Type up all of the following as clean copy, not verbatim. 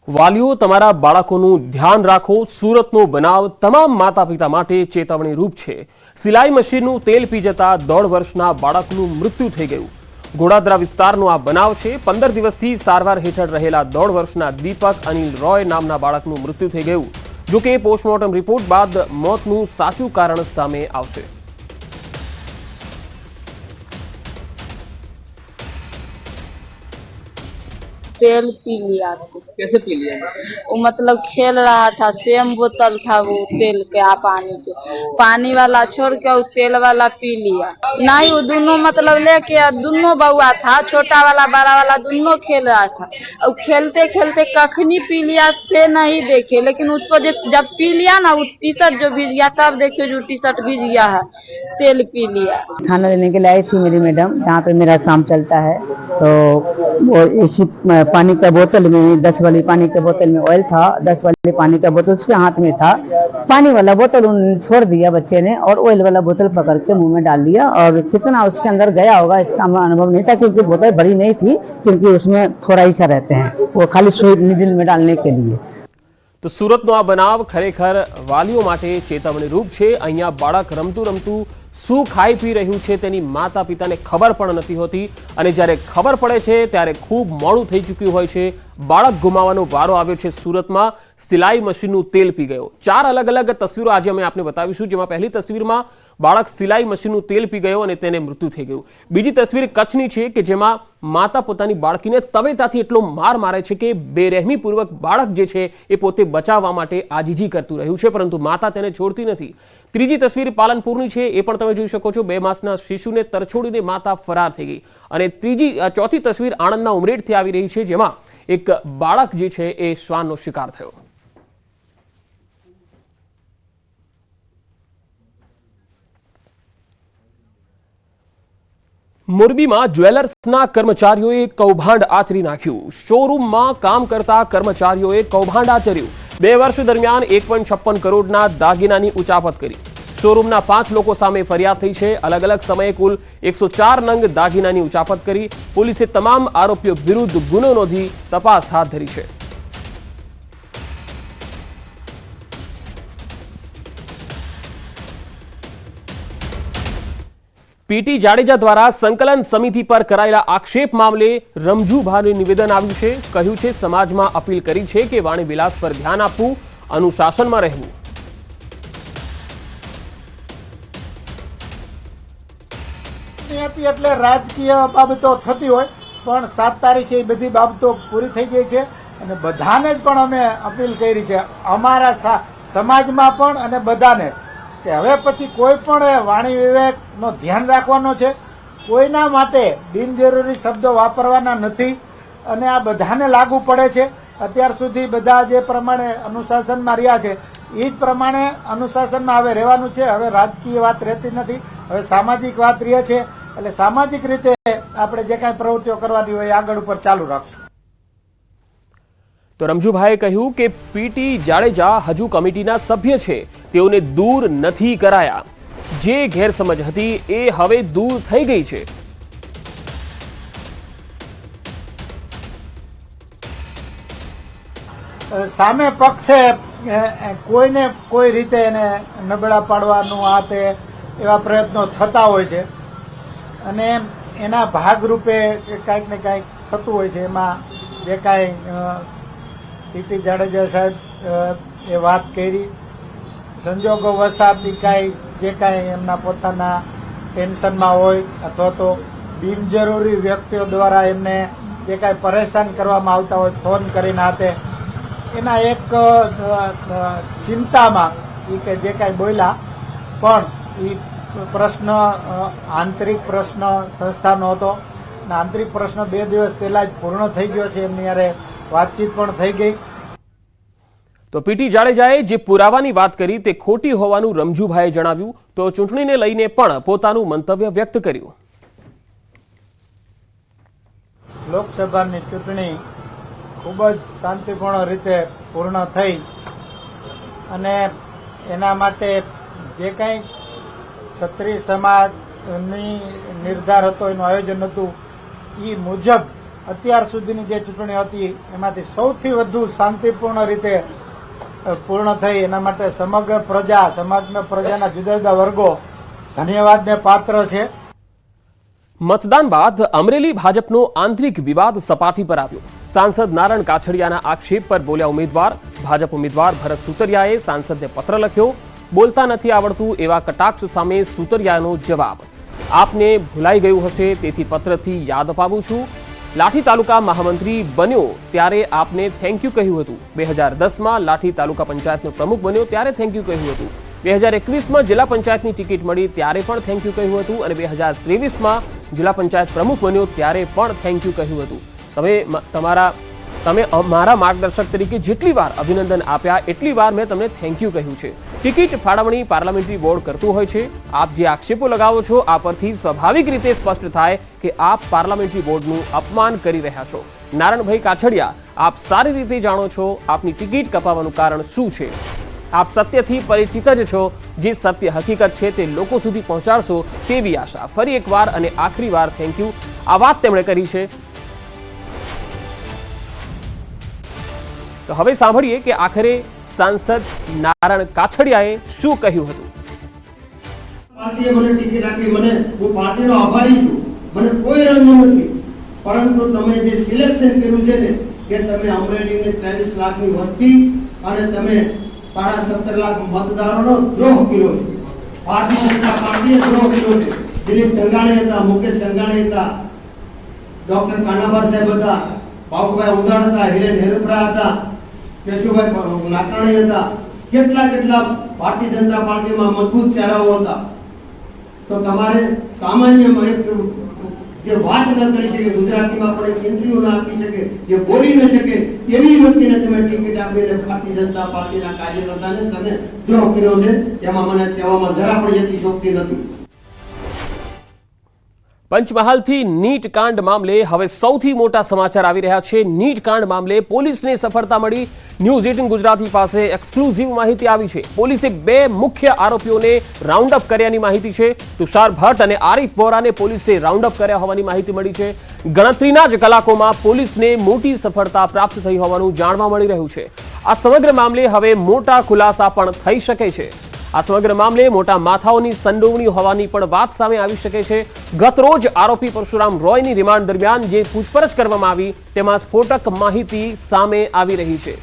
વાલીઓ તમારા બાળકોનું ધ્યાન રાખો। સુરતનો બનાવ તમામ માતા પિતા માટે ચેતવણી રૂપ છે। સિલાઈ મશીનનું તેલ પી જતા 1.5 વર્ષના બાળકનું મૃત્યુ થઈ ગયું। ઘોડાદરા વિસ્તારનો આ બનાવ છે। 15 દિવસથી સારવાર હેઠળ રહેલા 1.5 વર્ષના દીપક અનિલ રોય નામના બાળકનું મૃત્યુ થઈ ગયું। જો કે પોસ્ટમોર્ટમ રિપોર્ટ બાદ મોતનું સાચું કારણ સામે આવશે। तेल पी लिया था। कैसे पी लिया? वो मतलब खेल रहा था, सेम बोतल था वो तेल के, पानी वाला छोड़ के वो तेल वाला पी लिया। नहीं, वो दोनों मतलब लेके दोनों बउआ था, छोटा वाला बड़ा वाला दोनों खेल रहा था। और खेलते खेलते कखनी पी लिया से नहीं देखे, लेकिन उसको जब पी लिया ना, वो टी शर्ट जो भीज गया, तब देखियो जो टी शर्ट भीज गया है, तेल पी लिया। खाना देने के लिए आई थी मेरी मैडम, जहाँ पे मेरा काम चलता है। तो वो इसी पानी का बोतल में 10 वाली पानी के बोतल में ऑयल था, 10 वाली पानी का बोतल उसके हाथ में था। पानी वाला बोतल उन्होंने छोड़ दिया बच्चे ने, और ऑयल वाला बोतल पकड़ के मुंह में डाल लिया। और कितना उसके अंदर गया होगा इसका अनुभव नहीं था, क्योंकि बोतल बड़ी नहीं थी, क्योंकि उसमें थोड़ा ही सा रहते हैं, वो खाली सुई निडल में डालने के लिए। तो सूरतનો આ બનાવ ખરેખર વાલીઓ માટે ચેતવણીરૂપ છે। અહીંયા બાળક રમતું રમતું શું ખાઈ પી રહ્યું છે તેની માતા પિતાને ખબર પણ નથી હોતી, અને જ્યારે ખબર પડે છે ત્યારે ખૂબ મોડું થઈ ચૂક્યું હોય છે। બાળક ગુમાવવાનો વારો આવ્યો છે। સુરતમાં સિલાઈ મશીનનું તેલ પી ગયો। 4 અલગ અલગ તસવીરો આજે અમે આપને બતાવીશું, જેમાં પહેલી તસવીરમાં બાળક સિલાઈ મશીનનું તેલ પી ગયો અને તેને મૃત્યુ થઈ ગયું। બીજી તસવીર કચ્છની છે કે જેમાં માતા પોતાની બાળકીને તવેતાથી એટલો માર મારે છે કે બેરહેમીપૂર્વક બાળક જે છે એ પોતે બચાવવા માટે આજીજી કરતું રહ્યું છે, પરંતુ માતા તેને છોડતી નથી। ત્રીજી તસવીર પાલનપુરની છે, એ પણ તમે જોઈ શકો છો। 2 માસના શિશુને તરછોડીને માતા ફરાર થઈ ગઈ। અને ચોથી તસવીર આણંદના ઉમરેઠથી આવી રહી છે, જેમાં એક બાળક જે છે એ શ્વાનનો શિકાર થયો। મોરબીમાં જ્વેલર્સના કર્મચારીઓએ કૌભાંડ આચરી નાખ્યું। શોરૂમમાં કામ કરતા કર્મચારીઓએ કૌભાંડ આચર્યું। 2 વર્ષ દરમિયાન 1.56 કરોડના દાગીનાની ઉચાપત કરી। શોરૂમના 5 લોકો સામે ફરિયાદ થઈ છે। અલગ અલગ સમયે કુલ 104 નંગ દાગીનાની ઉચાપત કરી। પોલીસે તમામ આરોપીઓ વિરુદ્ધ ગુનો નોંધી તપાસ હાથ ધરી છે। પીટી જાડેજા દ્વારા સંકલન સમિતિ પર કરાયેલા આક્ષેપ મામલે રમજુભાઈનું નિવેદન આવ્યું છે। કહ્યું છે સમાજમાં અપીલ કરી છે કે વાણી વિલાસ પર ધ્યાન આપવું, અનુશાસનમાં રહેવું। એટલે રાજકીય બાબતો થતી હોય, પણ 7 તારીખે એ બધી બાબતો પૂરી થઈ ગઈ છે, અને બધાને જ પણ અમે અપીલ કરી છે, અમારા સમાજમાં પણ અને બધાને, કે હવે પછી કોઈ પણ વાણી વિવેકનો ધ્યાન રાખવાનો છે। કોઈના માટે બિનજરૂરી શબ્દો વાપરવાના નથી, અને આ બધાને લાગુ પડે છે। અત્યાર સુધી બધા જે પ્રમાણે અનુશાસનમાં રહ્યા છે એ જ પ્રમાણે અનુશાસનમાં હવે રહેવાનું છે। હવે રાજકીય વાત રહેતી નથી, હવે સામાજિક વાત રહે છે, એટલે સામાજિક રીતે આપણે જે કાંઈ પ્રવૃત્તિઓ કરવાની હોય આગળ ઉપર ચાલુ રાખશું। તો રમજુભાઈએ કહ્યું કે પીટી જાડેજા હજુ કમિટીના સભ્ય છે, તેઓને દૂર નથી કરાયા। જે ગેરસમજ હતી એ હવે દૂર થઈ ગઈ છે। સામે પક્ષે કોઈને કોઈ રીતે એને નબળા પાડવાનું આ તે એવા પ્રયત્નો થતા હોય છે, અને એના ભાગરૂપે કાંઈક ને કાંઈક થતું હોય છે। એમાં જે કાંઈ પીટી જાડેજા સાહેબ એ વાત કરી, સંજોગો વસાત જે કાંઈ એમના પોતાના ટેન્શનમાં હોય, અથવા તો બિનજરૂરી વ્યક્તિઓ દ્વારા એમને જે કાંઈ પરેશાન કરવામાં આવતા હોય ફોન કરીને હાથે, એના એક ચિંતામાં એ કે જે કાંઈ બોલ્યા, પણ એ પ્રશ્ન આંતરિક પ્રશ્ન સંસ્થાનો હતો, અને આંતરિક પ્રશ્ન 2 દિવસ પહેલા જ પૂર્ણ થઈ ગયો છે। એમની યારે વાતચીત પણ થઈ ગઈ। તો પીટી જાડેજાએ જે પુરાવાની વાત કરી તે ખોટી હોવાનું રમજુભાઈએ જણાવ્યું। તો ચૂંટણીને લઈને પણ પોતાનું મંતવ્ય વ્યક્ત કર્યું। લોકસભાની ચૂંટણી ખૂબ જ શાંતિપૂર્ણ રીતે પૂર્ણ થઈ, અને એના માટે જે કાંઈ ક્ષત્રિય સમાજની નિર્ધાર હતો, એનું આયોજન હતું, એ મુજબ અત્યાર સુધીની જે ચૂંટણી હતી એમાંથી સૌથી વધુ શાંતિપૂર્ણ રીતે પૂર્ણ થઈ. એના માટે સમગ્ર પ્રજા, સમાજના પ્રજાના જુદા જુદા વર્ગો ધન્યવાદને પાત્ર છે. મતદાન બાદ અમરેલી ભાજપનો આંતરિક વિવાદ સપાટી પર આવ્યો. સાંસદ નારણ કાછડિયાના આક્ષેપ પર બોલ્યા ઉમેદવાર. ભાજપ ઉમેદવાર ભરત સુતરિયાએ સાંસદને પત્ર લખ્યો. બોલતા નથી આવડતું એવા કટાક્ષ સામે સુતરિયાનો જવાબ. આપને ભૂલાઈ ગયું હશે તેથી પત્રથી યાદ અપાવું છું. લાઠી તાલુકા મહામંત્રી બન્યો ત્યારે આપને થેન્ક યુ કહ્યું હતું. 2010માં લાઠી તાલુકા પંચાયતનો પ્રમુખ બન્યો ત્યારે થેન્ક યુ કહ્યું હતું. 2021માં જિલ્લા પંચાયતની ટિકિટ મળી ત્યારે પણ થેન્ક યુ કહ્યું હતું અને 2023માં જિલ્લા પંચાયત પ્રમુખ બન્યો ત્યારે પણ થેન્ક યુ કહ્યું હતું. તમે મારા માર્ગદર્શક તરીકે જેટલી વાર અભિનંદન આપ્યા એટલી વાર મેં તમને થેન્ક યુ કહ્યું છે. ટિકિટ ફાળવણી પાર્લામેન્ટરી બોર્ડ કરતું હોય છે. આપ જે આક્ષેપો લગાવો છો આ પરથી સ્વાભાવિક રીતે સ્પષ્ટ થાય કે આપ પાર્લામેન્ટરી બોર્ડનું અપમાન કરી રહ્યા છો. નારણભાઈ કાછડિયા, આપ સારી રીતે જાણો છો આપની ટિકિટ કપાવવાનું કારણ શું છે. આપ સત્યથી પરિચિત જ છો. જે સત્ય હકીકત છે તે લોકો સુધી પહોંચાડશો તેવી આશા. ફરી એકવાર અને આખરી વાર થેન્ક યુ. આ વાત તેમણે કરી છે. તો હવે સાંભળીએ કે આખરે સાંસદ નારણ કાછડિયાએ શું કહ્યું હતું. પાર્ટીએ મને ટિકિટ આપી, હું પાર્ટીનો આભારી છું. મને કોઈ રંજ નથી, પરંતુ તમે જે સિલેક્શન કર્યું છે ને કે તમે અમરેલીની 23 લાખની વસ્તી અને તમે 17.5 લાખ મતદારોનો દ્રોહ કર્યો છે. ભારતીય જનતા પાર્ટીએ દ્રોહ કર્યો છે. દિલીપ સંઘાણી હતા, મુકેશ સંઘાણી હતા, ડોક્ટર કાનાભાઈ સાહેબ હતા, બાબુભાઈ ઉદાણ હતા, હિરેન હેરપરા હતા, કેશુભાઈ નાકરાણી હતા. કેટલા ભારતીય જનતા પાર્ટીમાં મજબૂત ચહેરાઓ હતા. તો તમારે સામાન્ય જે વાત ન કરી શકે, ગુજરાતીમાં પણ એક ઇન્ટરવ્યુ ના આપી શકે, જે બોલી ન શકે એવી વ્યક્તિને તમે ટિકિટ આપીને ભારતીય જનતા પાર્ટીના કાર્યકર્તાને તમે દ્રોહ કર્યો છે. તેમાં મને કહેવામાં જરા પણ એટલી શોક્તિ નથી. પંચમહાલથી નીટ કાંડ મામલે હવે સૌથી મોટા સમાચાર આવી રહ્યા છે. નીટ કાંડ મામલે પોલીસને સફળતા મળી. ન્યૂઝ 18 ગુજરાતી પાસે એક્સક્લુઝિવ માહિતી આવી છે. પોલીસે 2 મુખ્ય આરોપીઓને રાઉન્ડ અપ કર્યાની માહિતી છે. તુષાર ભટ્ટ અને આરિફ વોરાને પોલીસે રાઉન્ડ અપ કર્યા હોવાની માહિતી મળી છે. ગણતરીના જ કલાકોમાં પોલીસને મોટી સફળતા પ્રાપ્ત થઈ હોવાનું જાણવા મળી રહ્યું છે. આ સમગ્ર મામલે હવે મોટા ખુલાસા પણ થઈ શકે છે. આ સમગ્ર મામલે મોટા માથાઓની સંડોવણી હોવાની પણ વાત સામે આવી શકે છે. ગત રોજ આરોપી પરશુરામ રોયની રિમાન્ડ દરમિયાન જે પૂછપરછ કરવામાં આવી તેમાં સ્ફોટક માહિતી સામે આવી રહી છે.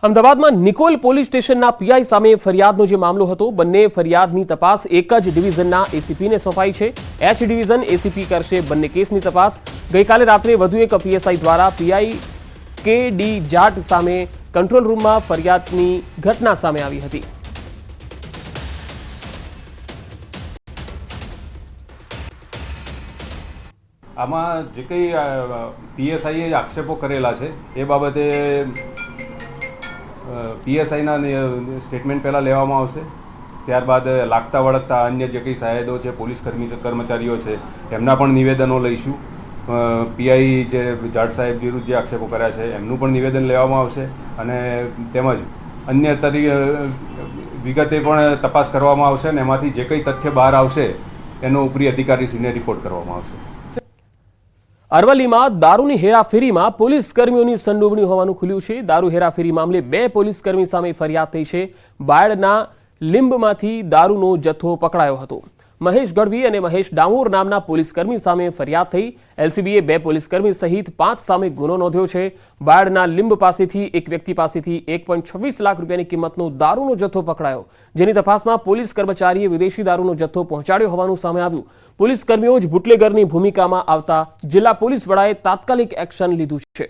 અમદાવાદમાં નિકોલ પોલીસ સ્ટેશનના પીઆઈ સામે ફરિયાદનો જે મામલો હતો, બંને ફરિયાદની તપાસ એક જ ડિવિઝનના એસીપીને સોંપાઈ છે. એચ ડિવિઝન એસીપી કરશે બંને કેસની તપાસ. ગઈકાલે રાત્રે વધુ એક પીએસઆઈ દ્વારા પીઆઈ કે ડી જાટ સામે કંટ્રોલ રૂમમાં ફરિયાદની ઘટના સામે આવી હતી. આમાં જે કંઈ પીએસઆઈએ આક્ષેપો કરેલા છે એ બાબતે પીએસઆઈના સ્ટેટમેન્ટ પહેલાં લેવામાં આવશે. ત્યારબાદ લાગતા વળગતા અન્ય જે કંઈ સાહેદો છે, પોલીસ કર્મચારીઓ છે, એમના પણ નિવેદનો લઈશું. પીઆઈ જે જાટ સાહેબ વિરુદ્ધ જે આક્ષેપો કર્યા છે એમનું પણ નિવેદન લેવામાં આવશે અને તેમજ અન્ય વિગતે પણ તપાસ કરવામાં આવશે અને એમાંથી જે કંઈ તથ્ય બહાર આવશે એનો ઉપરી અધિકારીશ્રીને રિપોર્ટ કરવામાં આવશે. અરવલ્લીમાં દારૂની હેરાફેરીમાં પોલીસ કર્મીઓની સંડોવણી હોવાનું ખુલ્યું છે. દારૂ હેરાફેરી મામલે 2 પોલીસ કર્મી સામે ફરિયાદ થઈ છે. બાયડના લીંબમાંથી દારૂનો જથ્થો પકડાયો હતો. મહેશ ગઢવી અને મહેશ ડામોર નામના પોલીસકર્મી સામે ફરિયાદ થઈ. એલસીબીએ 2 પોલીસકર્મી સહિત 5 સામે ગુનો નોંધ્યો છે. બાયડના લીંબ પાસેથી એક વ્યક્તિ પાસેથી 1.26 લાખ રૂપિયાની કિંમતનો દારૂનો જથ્થો પકડાયો, જેની તપાસમાં પોલીસ કર્મચારીએ વિદેશી દારૂનો જથ્થો પહોંચાડ્યો હોવાનું સામે આવ્યું. પોલીસ કર્મીઓ જ બુટલેગરની ભૂમિકામાં આવતા જિલ્લા પોલીસ વડાએ તાત્કાલિક એક્શન લીધું છે.